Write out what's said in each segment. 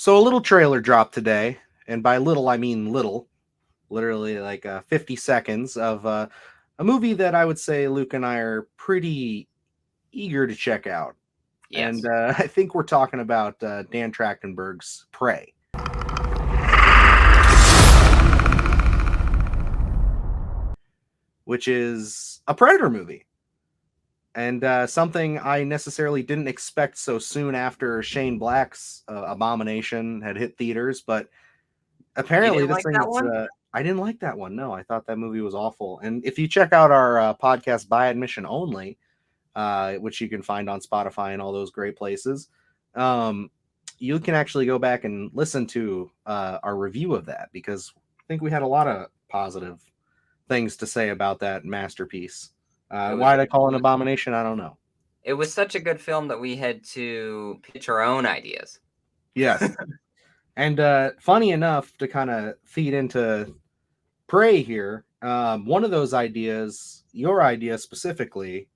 So a little trailer dropped today, and by little I mean little, literally like 50 seconds of a movie that I would say Luke and I are pretty eager to check out. And Yes. I think we're talking about Dan Trachtenberg's Prey, which is a Predator movie. And something I necessarily didn't expect so soon after Shane Black's Abomination had hit theaters, but You apparently didn't this like thing that is. one? I didn't like that one. No, I thought that movie was awful. And if you check out our podcast by admission only, which you can find on Spotify and all those great places, um, you can actually go back and listen to our review of that because I think we had a lot of positive things to say about that masterpiece. It was Why they call it an abomination, I don't know. it was such a good film that we had to pitch our own ideas. Yes. And funny enough, to kind of feed into Prey here, one of those ideas, your idea specifically,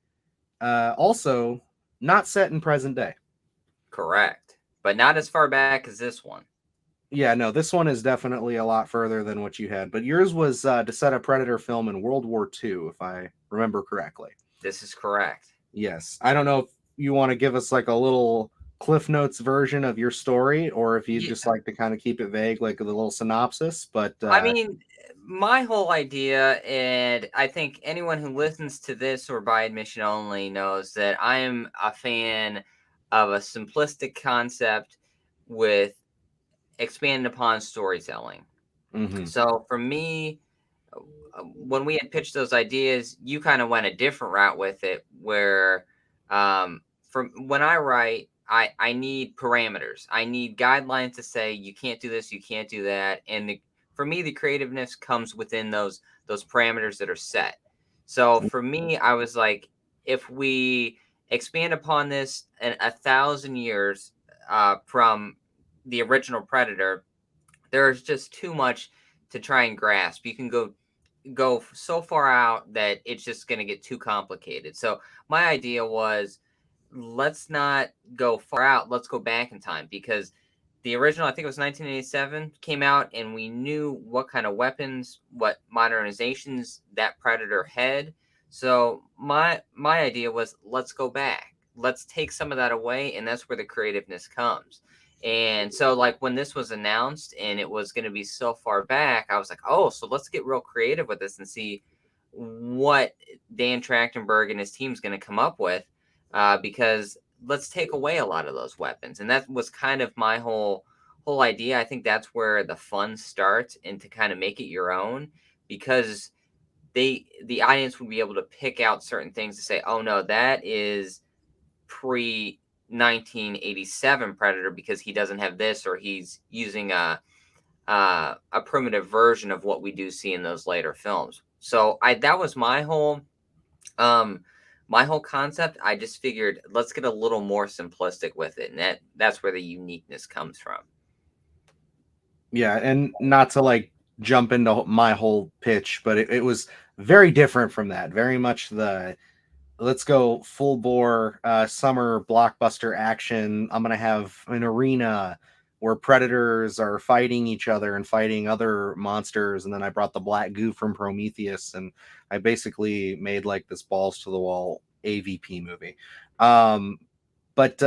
also not set in present day. Correct. But not as far back as this one. Yeah, no, this one is definitely a lot further than what you had, but yours was to set a Predator film in World War II, if I remember correctly. This is correct. Yes. I don't know if you want to give us like a little Cliff Notes version of your story, or if you'd Yeah, just like to kind of keep it vague, like a little synopsis, but I mean, my whole idea, and I think anyone who listens to this or by admission only knows that I am a fan of a simplistic concept with expanded upon storytelling. mhm. So for me, when we had pitched those ideas, you kind of went a different route with it, where from when I write, I need parameters. I need guidelines to say you can't do this, you can't do that, and for me, the creativeness comes within those parameters that are set. So for me, I was like, if we expand upon this in 1,000 years from the original Predator, there's just too much to try and grasp. You can go so far out that it's just going to get too complicated. So my idea was, let's not go far out. Let's go back in time, because the original, I think it was 1987, came out, and we knew what kind of weapons, what modernizations that Predator had. So my idea was, let's go back. Let's take some of that away, and that's where the creativeness comes. And so, like, when this was announced and it was going to be so far back, I was like, oh, so let's get real creative with this and see what Dan Trachtenberg and his team's going to come up with, because let's take away a lot of those weapons. And that was kind of my whole idea. I think that's where the fun starts, and to kind of make it your own, because the audience would be able to pick out certain things to say, oh no, that is pre 1987 Predator because he doesn't have this, or he's using a primitive version of what we do see in those later films. So that was my whole concept. I just figured, let's get a little more simplistic with it, and that's where the uniqueness comes from. Yeah, and not to like jump into my whole pitch, but it was very different from that. Very much the let's go full bore summer blockbuster action. I'm gonna have an arena where predators are fighting each other and fighting other monsters, and then I brought the black goo from Prometheus, and I basically made like this balls to the wall AVP movie. Um, but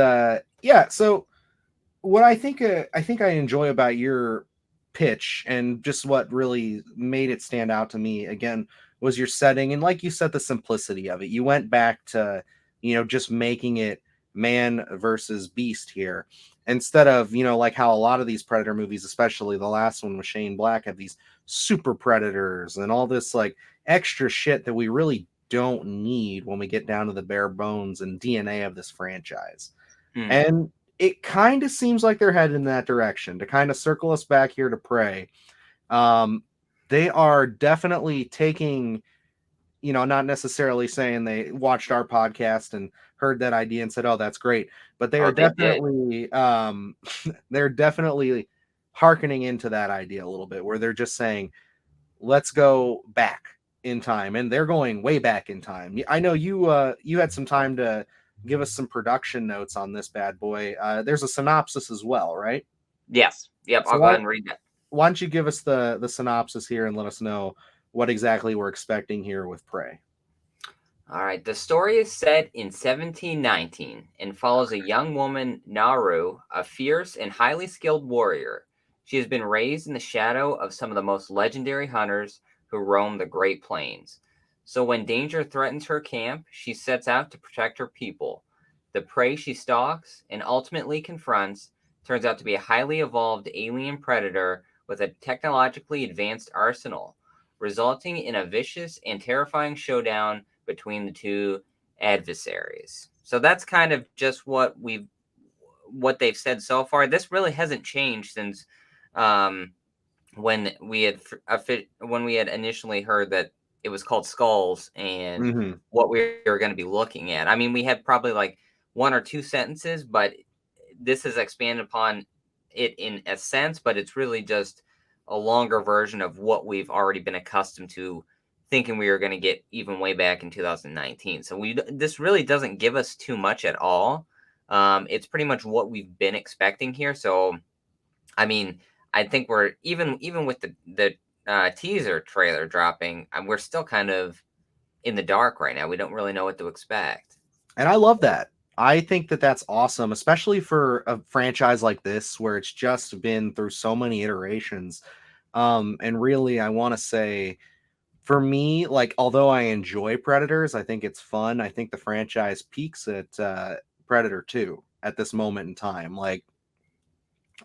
yeah, so what I think I enjoy about your pitch and just what really made it stand out to me again was your setting, and like you said, the simplicity of it. You went back to, just making it man versus beast here instead of, like how a lot of these predator movies, especially the last one with Shane Black, have these super predators and all this like extra shit that we really don't need when we get down to the bare bones and DNA of this franchise. Hmm. And it kind of seems like they're headed in that direction to kind of circle us back here to Prey. Um, they are definitely taking, not necessarily saying they watched our podcast and heard that idea and said, "Oh, that's great," but they are Oh, they did. definitely, they're definitely hearkening into that idea a little bit, where they're just saying, "Let's go back in time," and they're going way back in time. I know you had some time to give us some production notes on this bad boy. There's a synopsis as well, right? Yes. Yep. So I'll go ahead and read that. why don't you give us the synopsis here and let us know what exactly we're expecting here with Prey? All right. The story is set in 1719 and follows a young woman, Naru, a fierce and highly skilled warrior. She has been raised in the shadow of some of the most legendary hunters who roam the Great Plains. So when danger threatens her camp, she sets out to protect her people. The prey she stalks and ultimately confronts turns out to be a highly evolved alien predator with a technologically advanced arsenal, resulting in a vicious and terrifying showdown between the two adversaries. So that's kind of just what they've said so far. This really hasn't changed since um, when we had initially heard that it was called Skulls and Mm-hmm. what we were going to be looking at. I mean, we had probably like one or two sentences, but this has expanded upon it in a sense, but it's really just a longer version of what we've already been accustomed to thinking we were going to get even way back in 2019. So this really doesn't give us too much at all. It's pretty much what we've been expecting here. So I mean, I think we're even with the teaser trailer dropping, we're still kind of in the dark right now. We don't really know what to expect. And I love that. I think that that's awesome, especially for a franchise like this where it's just been through so many iterations. And really, I want to say, for me, like, although I enjoy Predators, I think it's fun. I think the franchise peaks at Predator 2 at this moment in time. Like,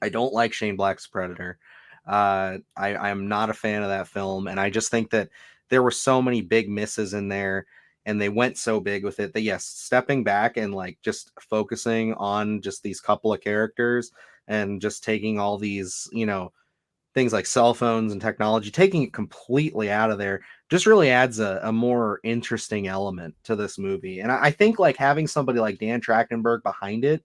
I don't like Shane Black's Predator. I'm not a fan of that film, and I just think that there were so many big misses in there, and they went so big with it that yes, stepping back and like just focusing on just these couple of characters and just taking all these, things like cell phones and technology, taking it completely out of there, just really adds a more interesting element to this movie. And I think like having somebody like Dan Trachtenberg behind it,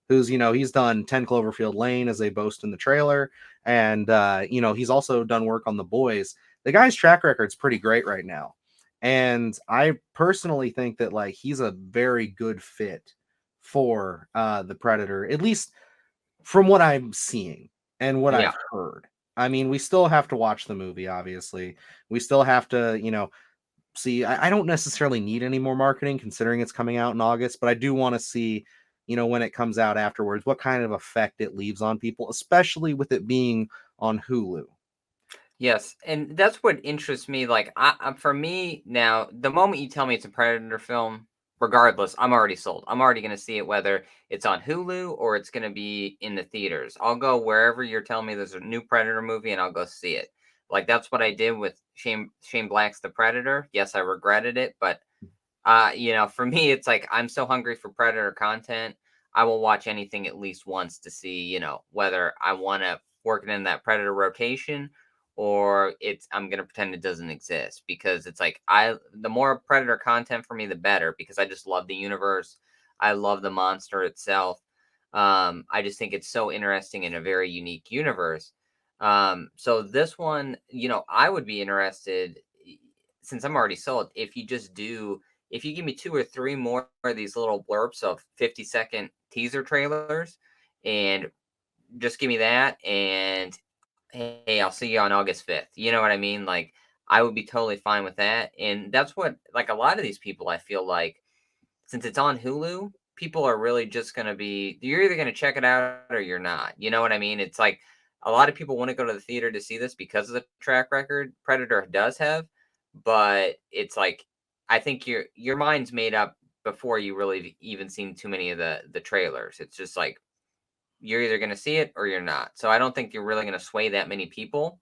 who's he's done 10 Cloverfield Lane as they boast in the trailer, and he's also done work on The Boys. The guy's track record's pretty great right now, and I personally think that like he's a very good fit for the Predator, at least from what I'm seeing and what Yeah. I've heard. I mean, we still have to watch the movie, obviously. We still have to, see. I don't necessarily need any more marketing considering it's coming out in August, but I do want to see, when it comes out afterwards, what kind of effect it leaves on people, especially with it being on Hulu. Yes, and that's what interests me. Like, for me now, the moment you tell me it's a Predator film, regardless, I'm already sold. I'm already going to see it, whether it's on Hulu or it's going to be in the theaters. I'll go wherever you're telling me there's a new Predator movie, and I'll go see it. Like that's what I did with Shane Black's The Predator. Yes, I regretted it, but for me, it's like I'm so hungry for Predator content. I will watch anything at least once to see, whether I want to work it in that Predator rotation or I'm gonna pretend it doesn't exist because it's like the more Predator content for me, the better because I just love the universe. I love the monster itself. I just think it's so interesting in a very unique universe. So this one, I would be interested since I'm already sold. If you give me two or three more of these little blurbs of 50-second teaser trailers and just give me that and hey, I'll see you on August 5th. You know what I mean? Like I would be totally fine with that. And that's what like a lot of these people I feel like since it's on Hulu, people are really just going to be you're either going to check it out or you're not. You know what I mean? It's like a lot of people want to go to the theater to see this because of the track record Predator does have, but it's like I think your mind's made up before you really even seen too many of the trailers. It's just like you're either going to see it or you're not. So I don't think you're really going to sway that many people.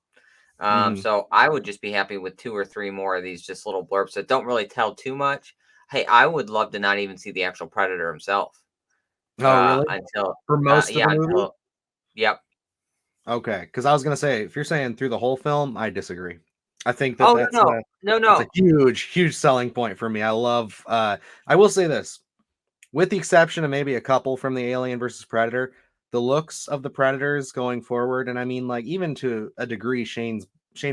Hmm. So I would just be happy with two or three more of these just little blurbs that don't really tell too much. Hey, I would love to not even see the actual predator himself. Oh, really? Until For most of yeah, the movie? until yep. Okay, because I was gonna say, if you're saying through the whole film, I disagree. I think that Oh that's no, a no, no, that's a no. huge, huge selling point for me. I love. I will say this, with the exception of maybe a couple from the Alien versus Predator, the looks of the Predators going forward, and I mean, like even to a degree, Shane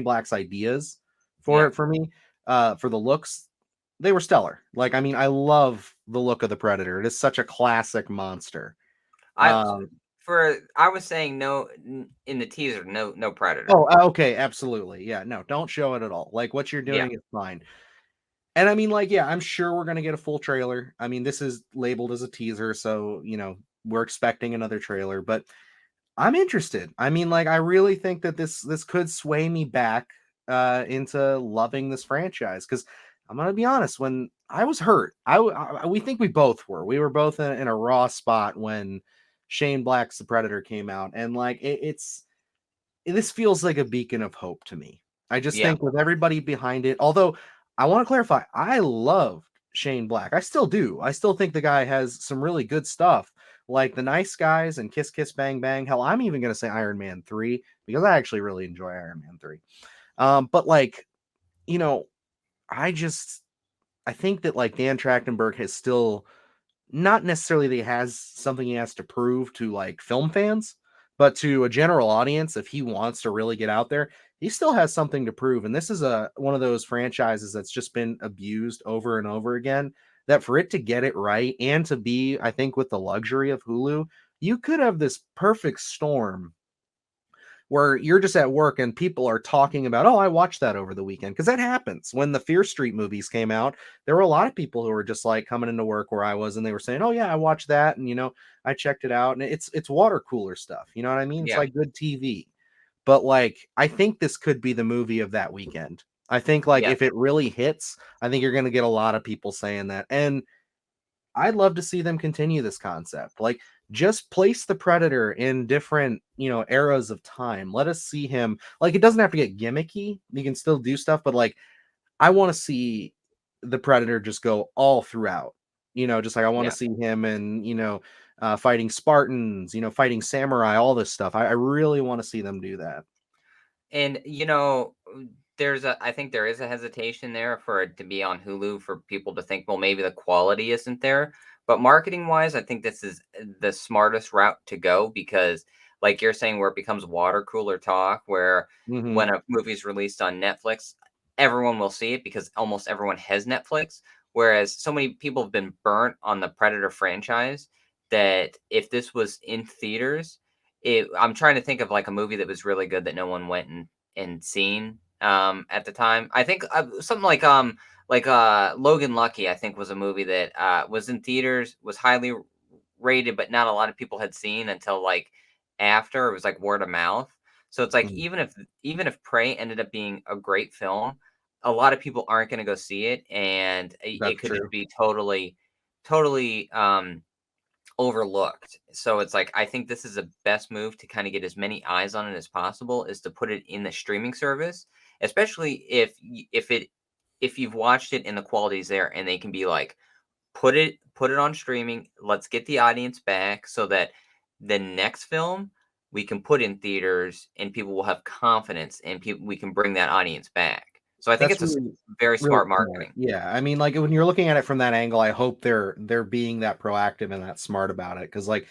Black's ideas for Yeah, it for me, for the looks, they were stellar. Like, I mean, I love the look of the Predator. It is such a classic monster. I Um, for I was saying no in the teaser, no predator. Oh, okay, absolutely. Yeah, no, don't show it at all. Like what you're Yeah, doing is fine. And I mean, like, yeah, I'm sure we're gonna get a full trailer. I mean, this is labeled as a teaser, so we're expecting another trailer, but I'm interested. I mean, like, I really think that this could sway me back into loving this franchise because I'm gonna be honest. When I was hurt, we think we both were. We were both in a raw spot when Shane Black's The Predator came out, and like it's this feels like a beacon of hope to me. I just yeah, think with everybody behind it, although I want to clarify, I loved Shane Black. I still do. I still think the guy has some really good stuff, like The Nice Guys and Kiss Kiss Bang Bang. Hell, I'm even going to say Iron Man 3 because I actually really enjoy Iron Man 3. But like, you know, I just I think that like Dan Trachtenberg has still not necessarily that he has something he has to prove to like film fans, but to a general audience, if he wants to really get out there, he still has something to prove. And this is a one of those franchises that's just been abused over and over again. That for it to get it right and to be, I think, with the luxury of Hulu, you could have this perfect storm where you're just at work and people are talking about, oh, I watched that over the weekend. Because that happens. When the Fear Street movies came out, there were a lot of people who were just like coming into work where I was and they were saying, oh, yeah, I watched that. And, I checked it out. And it's water cooler stuff. You know what I mean? It's yeah, like good TV. But like, I think this could be the movie of that weekend. I think like yeah. if it really hits, I think you're going to get a lot of people saying that. And I'd love to see them continue this concept. Like, just place the Predator in different, eras of time. Let us see him. Like, it doesn't have to get gimmicky. You can still do stuff, but like, I want to see the Predator just go all throughout. Just like I want to Yeah. see him and fighting Spartans, fighting samurai, all this stuff. I really want to see them do that. And I think there is a hesitation there for it to be on Hulu for people to think, well, maybe the quality isn't there. But marketing wise, I think this is the smartest route to go because, like you're saying, where it becomes water cooler talk, where Hmm. when a movie's released on Netflix, everyone will see it because almost everyone has Netflix. Whereas so many people have been burnt on the Predator franchise that if this was in theaters, I'm trying to think of like a movie that was really good that no one went and seen at the time. I think something like Logan Lucky. I think was a movie that was in theaters, was highly rated, but not a lot of people had seen until like after it was like word of mouth. So it's like even if Prey ended up being a great film, a lot of people aren't going to go see it, and it That's could just true. be totally overlooked. So it's like I think this is the best move to kind of get as many eyes on it as possible is to put it in the streaming service, especially if you've watched it and the quality's there and they can be like put it on streaming. Let's get the audience back so that the next film we can put in theaters and people will have confidence and people we can bring that audience back. So I think That's it's really very really smart smart. marketing. Yeah, I mean, like, when you're looking at it from that angle, I hope they're being that proactive and that smart about it because, like,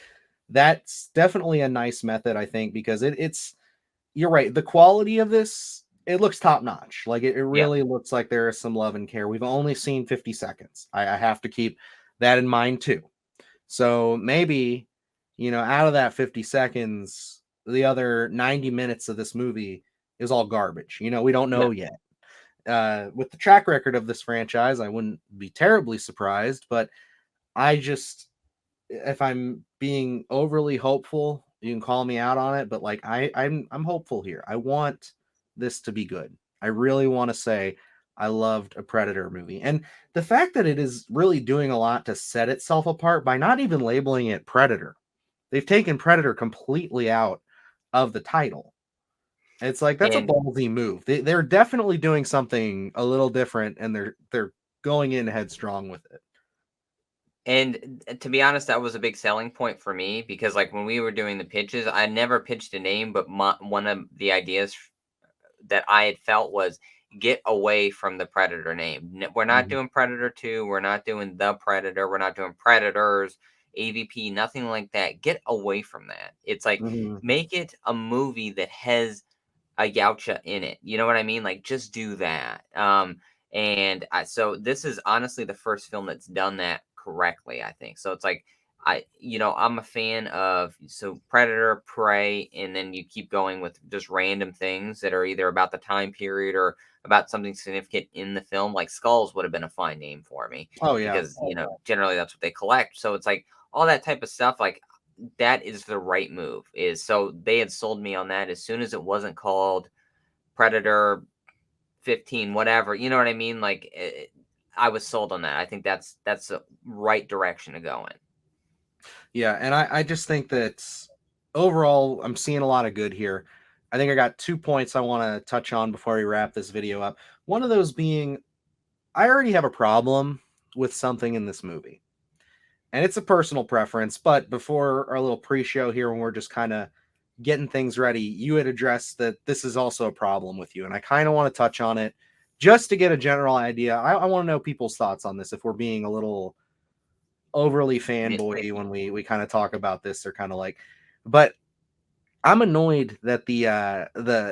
that's definitely a nice method, I think, because it's you're right, the quality of this, it looks top notch. Like, it Yeah. really looks like there is some love and care. We've only seen 50 seconds. I have to keep that in mind too. So maybe, out of that 50 seconds, the other 90 minutes of this movie is all garbage. We don't Yeah. know yet. With the track record of this franchise, I wouldn't be terribly surprised, but I just, if I'm being overly hopeful, you can call me out on it, but like I'm hopeful here. I want this to be good. I really want to say I loved a Predator movie. And the fact that it is really doing a lot to set itself apart by not even labeling it Predator. They've taken Predator completely out of the title. It's like that's a And ballsy move. They're definitely doing something a little different, and they're going in headstrong with it. To be honest, that was a big selling point for me because, like, when we were doing the pitches, I never pitched a name, but one of the ideas that I had felt was get away from the Predator name. We're not Mhm, doing Predator 2. We're not doing The Predator. We're not doing Predators, AVP, nothing like that. Get away from that. It's like mhm. make it a movie that has a Yautja in it. You know what I mean? Like just do that. So this is honestly the first film that's done that correctly, I think. So it's like I'm a fan of so Predator, Prey, and then you keep going with just random things that are either about the time period or about something significant in the film. Like Skulls would have been a fine name for me Oh yeah. because generally that's what they collect. So it's like all that type of stuff. Like that is the right move. Is so they had sold me on that as soon as it wasn't called Predator 15, whatever. You know what I mean? Like I was sold on that. I think that's the right direction to go in. Yeah, and I just think that overall I'm seeing a lot of good here. I think I got 2 points I want to touch on before we wrap this video up. One of those being I already have a problem with something in this movie. And it's a personal preference, but before our little pre-show here when we're just kind of getting things ready, you had addressed that this is also a problem with you. And I kind of want to touch on it just to get a general idea. I want to know people's thoughts on this if we're being a little overly Yeah, fanboy when we kind of talk about this. They're kind of like, but I'm annoyed that the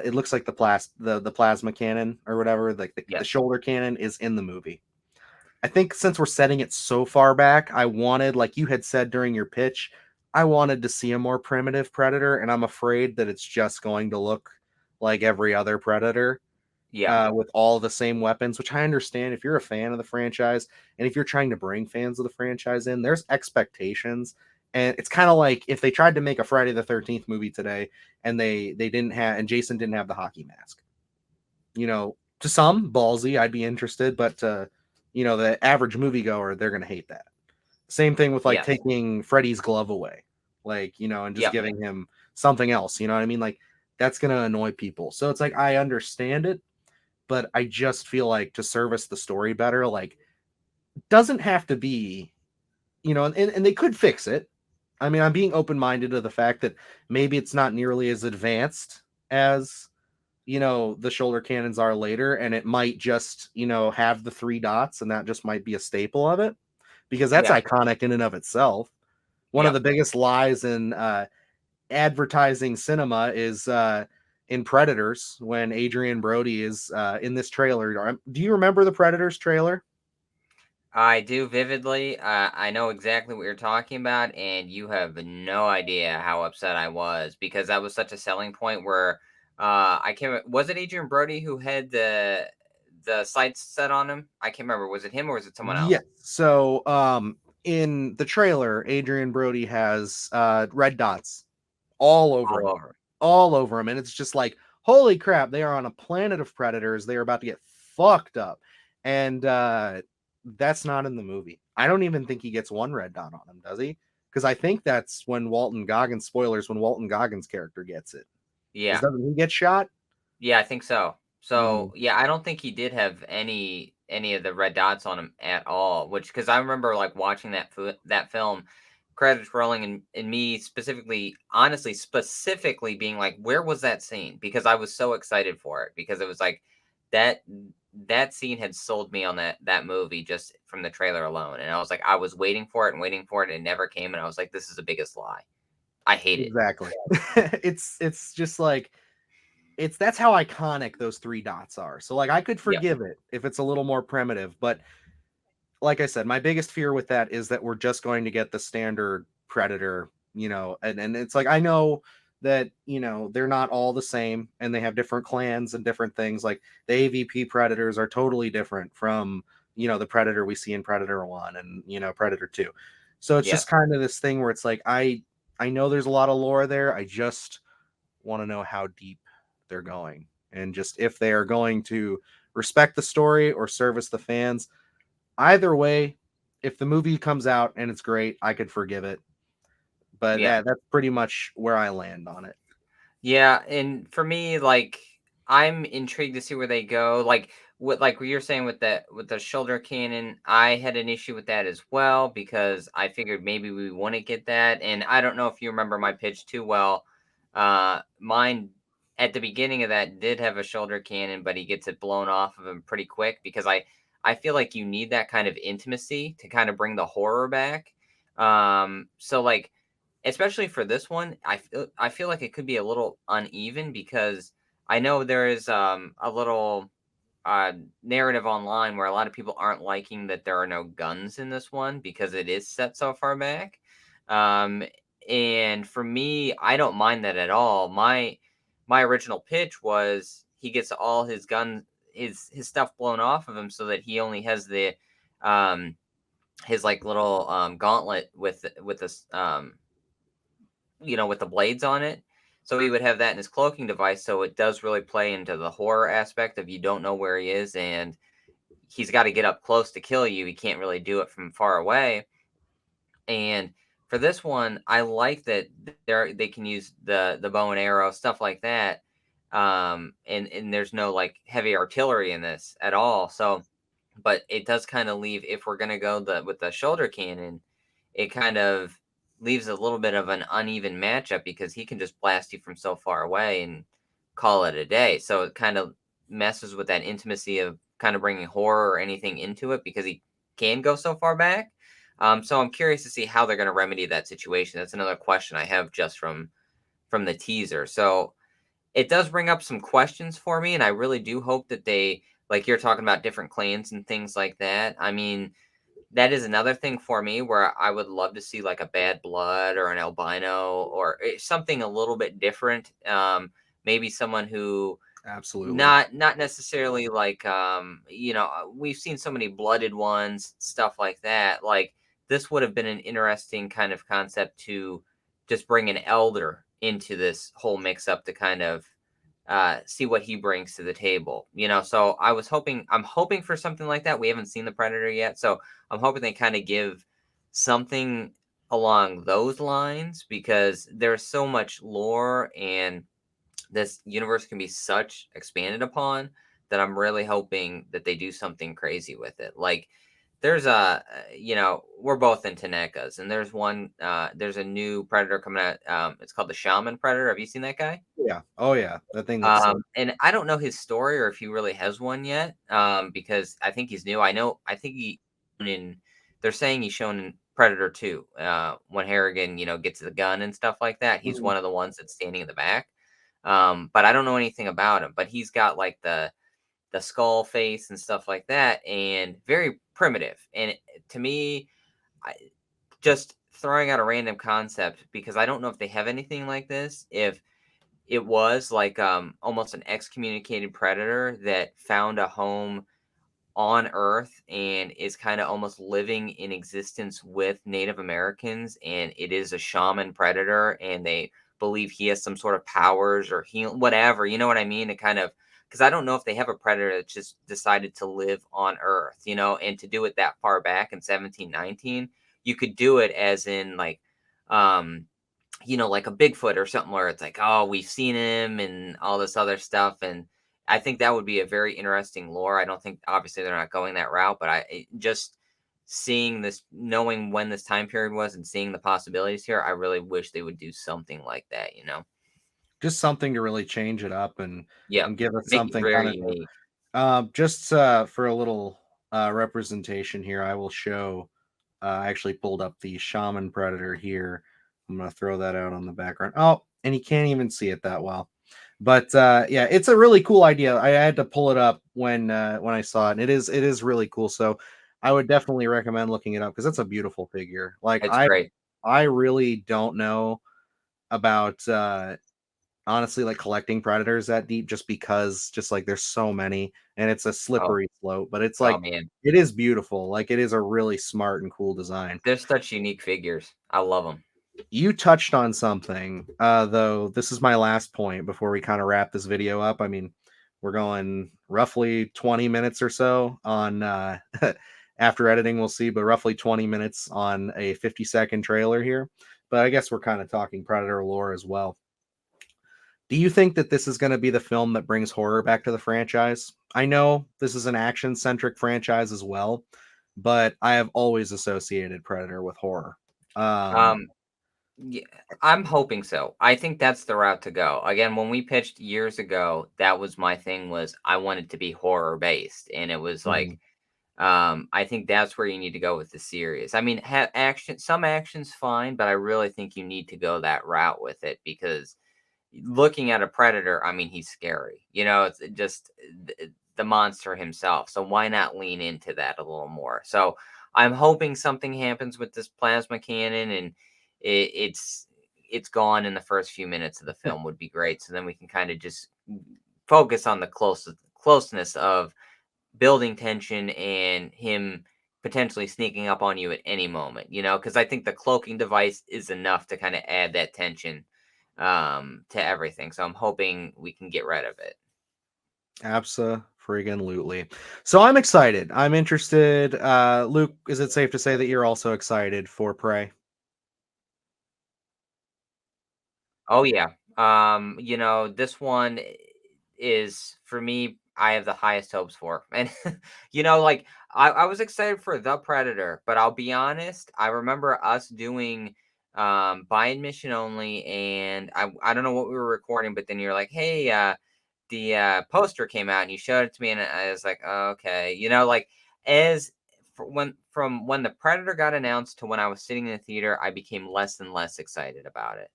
it looks like the plasma cannon or whatever, like the yes. shoulder cannon is in the movie. I think since we're setting it so far back, I wanted, like you had said during your pitch, I wanted to see a more primitive Predator, and I'm afraid that it's just going to look like every other Predator Yeah. with all the same weapons, which I understand if you're a fan of the franchise and if you're trying to bring fans of the franchise in, there's expectations. And it's kind of like if they tried to make a Friday the 13th movie today and they didn't have, and Jason didn't have the hockey mask. To some, ballsy, I'd be interested, but the average moviegoer, they're gonna hate that. Same thing with like Yes. taking Freddy's glove away, and just Yep. giving him something else. You know what I mean? Like that's gonna annoy people. So it's like I understand it, but I just feel like to service the story better, like doesn't have to be, and they could fix it. I mean, I'm being open minded to the fact that maybe it's not nearly as advanced as the shoulder cannons are later, and it might just, have the three dots, and that just might be a staple of it because that's Yeah. iconic in and of itself. One of the Yep. biggest lies in advertising cinema is in Predators when Adrian Brody is in this trailer. Do you remember the Predators trailer? I do vividly. I know exactly what you're talking about, and you have no idea how upset I was because that was such a selling point. Where I can't. Was it Adrian Brody who had the sights set on him? I can't remember. Was it him or was it someone Yes. else? So, in the trailer, Adrian Brody has red dots all over All him, over. all over him, and it's just like, holy crap! They are on a planet of predators. They are about to get fucked up, and that's not in the movie. I don't even think he gets one red dot on him, does he? Because I think that's when Walton Goggins, spoilers, when Walton Goggins' character gets it. Because Yeah. doesn't he get shot? Yeah, I think so. Mm-hmm. So yeah, I don't think he did have any of the red dots on him at all. Which because I remember like watching that film, credits rolling, and me specifically, honestly, specifically being like, where was that scene? Because I was so excited for it because it was like that that scene had sold me on that movie just from the trailer alone, and I was like, I was waiting for it and waiting for it, and it never came, and I was like, this is the biggest lie. I hate it. Exactly. It's just like that's how iconic those three dots are. So like I could Yep. forgive it if it's a little more primitive, but like I said, my biggest fear with that is that we're just going to get the standard predator, and it's like I know that, they're not all the same and they have different clans and different things. Like the AVP predators are totally different from, the predator we see in Predator 1 and, Predator 2. So it's just Yes. kind of this thing where it's like I know there's a lot of lore there. I just want to know how deep they're going and just if they are going to respect the story or service the fans. Either way, if the movie comes out and it's great, I could forgive it. But Yeah. that's pretty much where I land on it. Yeah, and for me, like I'm intrigued to see where they go. Like what you're saying with the shoulder cannon, I had an issue with that as well because I figured maybe we wouldn't get that. And I don't know if you remember my pitch too well. Mine at the beginning of that did have a shoulder cannon, but he gets it blown off of him pretty quick because I feel like you need that kind of intimacy to kind of bring the horror back. So like especially for this one, I feel like it could be a little uneven because I know there is a little uh, narrative online where a lot of people aren't liking that there are no guns in this one because it is set so far back. Um, and for me, I don't mind that at all. My original pitch was he gets all his his stuff blown off of him so that he only has the um his like little gauntlet with this with the blades on it. So he would have that in his cloaking device. So it does really play into the horror aspect of you don't know where he is and he's got to get up close to kill you. He can't really do it from far away. And for this one, I like that they can use the bow and arrow stuff like that. And there's no like heavy artillery in this at all. So, but it does kind of leave if we're gonna go with the shoulder cannon, it kind of leaves a little bit of an uneven matchup because he can just blast you from so far away and call it a day. So it kind of messes with that intimacy of kind of bringing horror or anything into it because he can go so far back. So I'm curious to see how they're going to remedy that situation. That's another question I have just from the teaser. So it does bring up some questions for me, and I really do hope that they, like you're talking about different clans and things like that. I mean, that is another thing for me where I would love to see like a Bad Blood or an albino or something a little bit different. Maybe someone who Absolutely. not necessarily like we've seen so many blooded ones, stuff like that. Like this would have been an interesting kind of concept to just bring an elder into this whole mix up to kind of see what he brings to the table. So I'm hoping for something like that. We haven't seen the Predator yet, so I'm hoping they kind of give something along those lines because there's so much lore and this universe can be such expanded upon that I'm really hoping that they do something crazy with it. Like there's we're both into NECAs and there's a new Predator coming out. It's called the Shaman Predator. Have you seen that guy? Yeah. Oh yeah. That thing looks so. And I don't know his story or if he really has one yet. Because I think he's new. I think in they're saying he's shown in Predator 2. When Harrigan, gets the gun and stuff like that. He's Mhm. one of the ones that's standing in the back. But I don't know anything about him. But he's got like the skull face and stuff like that, and very primitive. And to me, I just throwing out a random concept because I don't know if they have anything like this. If it was like almost an excommunicated predator that found a home on Earth and is kind of almost living in existence with Native Americans, and it is a shaman predator, and they believe he has some sort of powers or heal whatever. You know what I mean? To kind of because I don't know if they have a predator that just decided to live on Earth, and to do it that far back in 1719, you could do it as in like um like a Bigfoot or something where it's like, oh, we've seen him and all this other stuff. And I think that would be a very interesting lore. I don't think, obviously, they're not going that route, but just seeing this, knowing when this time period was and seeing the possibilities here, I really wish they would do something like that. Just something to really change it up Yep. and give it Make it something very kind of unique. just for a little representation here, I will show. I actually pulled up the Shaman Predator here. I'm gonna throw that out on the background. Oh, and you can't even see it that well. But yeah, it's a really cool idea. I had to pull it up when I saw it, and it is really cool. So I would definitely recommend looking it up because that's a beautiful figure. Like It's I great. I really don't know about honestly like collecting predators that deep just because just like there's so many and it's a Oh, slippery slope, but it's oh like man. it is beautiful. Like it is a really smart and cool design. They're such unique figures. I love them. You touched on something, though. This is my last point before we kind of wrap this video up. I mean, we're going roughly 20 minutes or so on after editing, we'll see, but roughly 20 minutes on a 50-second trailer here. But I guess we're kind of talking Predator lore as well. Do you think that this is going to be the film that brings horror back to the franchise? I know this is an action centric franchise as well, but I have always associated Predator with horror. Um, Um, Yeah, I'm hoping so. I think that's the route to go. Again, when we pitched years ago, that was my thing was I wanted to be horror based and it was mhm. like I think that's where you need to go with the series. I mean, some action's fine, but I really think you need to go that route with it because looking at a predator, I mean, he's scary. It's just the monster himself. So why not lean into that a little more? So I'm hoping something happens with this plasma cannon and it's gone in the first few minutes of the film would be great. So then we can kind of just focus on the closeness of building tension and him potentially sneaking up on you at any moment, because I think the cloaking device is enough to kind of add that tension to everything. So I'm hoping we can get rid of it. Abso-friggin-lutely. So I'm excited. I'm interested. Luke, is it safe to say that you're also excited for Prey? Oh yeah. This one is for me, I have the highest hopes for. And like I was excited for The Predator, but I'll be honest, I remember us doing by admission only, and I don't know what we were recording, but then you're like, hey, the poster came out and you showed it to me, and I was like, oh, okay, like as from when the Predator got announced to when I was sitting in the theater, I became less and less excited about it,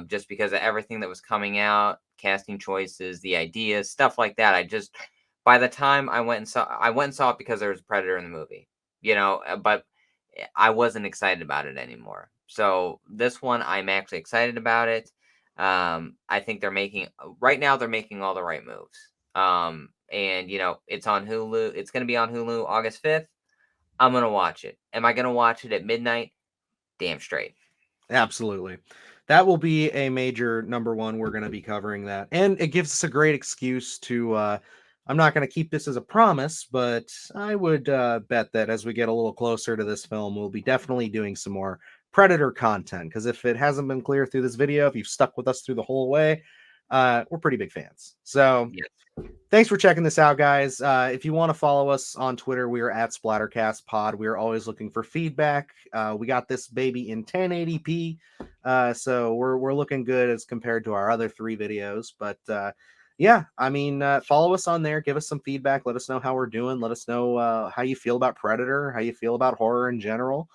just because of everything that was coming out, casting choices, the ideas, stuff like that. I just by the time I went and saw it because there was a Predator in the movie, but I wasn't excited about it anymore. So this one, I'm actually excited about it. I think right now they're making all the right moves. And it's on Hulu. It's going to be on Hulu August 5th. I'm going to watch it. Am I going to watch it at midnight? Damn straight. Absolutely. That will be a major number one. We're going to be covering that. And it gives us a great excuse to, I'm not going to keep this as a promise, but I would bet that as we get a little closer to this film, we'll be definitely doing some more Predator content. Because if it hasn't been clear through this video, if you've stuck with us through the whole way, we're pretty big fans. So Yes. thanks for checking this out, guys. If you want to follow us on Twitter, we are at SplattercastPod. We are always looking for feedback. We got this baby in 1080p, so we're looking good as compared to our other 3 videos. But yeah, I mean, follow us on there. Give us some feedback. Let us know how we're doing. Let us know how you feel about Predator, how you feel about horror in general.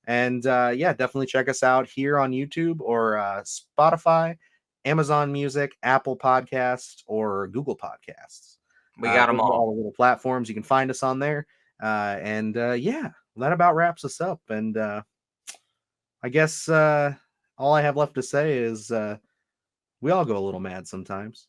And yeah, definitely check us out here on YouTube or Spotify, Amazon Music, Apple Podcasts, or Google Podcasts. We got them Those are all. all the little platforms you can find us on there. And yeah, that about wraps us up. And I guess all I have left to say is we all go a little mad sometimes.